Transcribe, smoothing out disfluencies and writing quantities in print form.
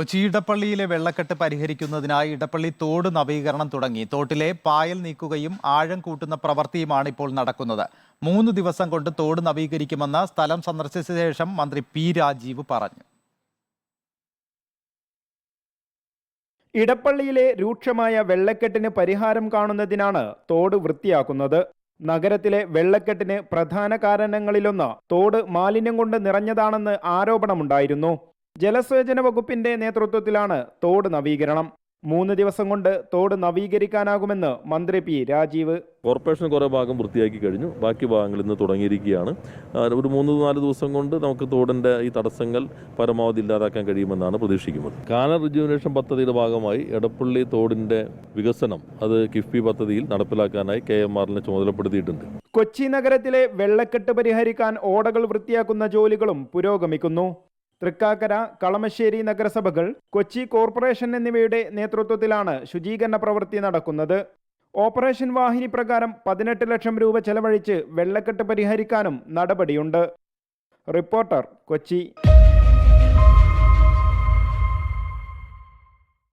കൊച്ചി ഇടപ്പള്ളിയിലെ വെള്ളക്കെട്ട് പരിഹരിക്കുന്നതിനായി ഇടപ്പള്ളി തോട് നവീകരണം തുടങ്ങി. തോട്ടിലെ പായൽ നീക്കുകയും ആഴം കൂട്ടുന്ന പ്രവൃത്തിയുമാണ് ഇപ്പോൾ നടക്കുന്നത്. 3 ദിവസം കൊണ്ട് തോട് നവീകരിക്കുമെന്ന് സ്ഥലം സന്ദർശിച്ച ശേഷം മന്ത്രി പി രാജീവ് പറഞ്ഞു. ഇടപ്പള്ളിയിലെ രൂക്ഷമായ വെള്ളക്കെട്ടിന് പരിഹാരം കാണുന്നതിനാണ് തോട് വൃത്തിയാക്കുന്നത്. നഗരത്തിലെ വെള്ളക്കെട്ടിന് പ്രധാന കാരണങ്ങളിലൊന്ന് തോട് മാലിന്യം കൊണ്ട് നിറഞ്ഞതാണെന്ന് ആരോപണമുണ്ടായിരുന്നു. ജലസേചന വകുപ്പിന്റെ നേതൃത്വത്തിലാണ് തോട് നവീകരണം. 3 ദിവസം കൊണ്ട് തോട് നവീകരിക്കാനാകുമെന്ന് മന്ത്രി പി രാജീവ്. കോർപ്പറേഷൻ കുറേ ഭാഗം വൃത്തിയാക്കി കഴിഞ്ഞു, ബാക്കി ഭാഗങ്ങൾ ഇന്ന് തുടങ്ങിയിരിക്കുകയാണ്. ഒരു 3-4 ദിവസം കൊണ്ട് നമുക്ക് തോടിൻ്റെ ഈ തടസ്സങ്ങൾ പരമാവധി ഇല്ലാതാക്കാൻ കഴിയുമെന്നാണ് പ്രതീക്ഷിക്കുന്നത്. കാനൽ റിജുവിനേഷൻ പദ്ധതിയുടെ ഭാഗമായി എടപ്പള്ളി തോടിൻ്റെ വികസനം അത് കിഫ്ബി പദ്ധതിയിൽ നടപ്പിലാക്കാനായി KMRനെ ചുമതലപ്പെടുത്തിയിട്ടുണ്ട്. കൊച്ചി നഗരത്തിലെ വെള്ളക്കെട്ട് പരിഹരിക്കാൻ ഓടകൾ വൃത്തിയാക്കുന്ന ജോലികളും പുരോഗമിക്കുന്നു. തൃക്കാക്കര, കളമശ്ശേരി നഗരസഭകൾ, കൊച്ചി കോർപ്പറേഷൻ എന്നിവയുടെ നേതൃത്വത്തിലാണ് ശുചീകരണ പ്രവൃത്തി നടക്കുന്നത്. ഓപ്പറേഷൻ വാഹിനി പ്രകാരം 18 ലക്ഷം രൂപ ചെലവഴിച്ച് വെള്ളക്കെട്ട് പരിഹരിക്കാനും നടപടിയുണ്ട്. റിപ്പോർട്ടർ, കൊച്ചി.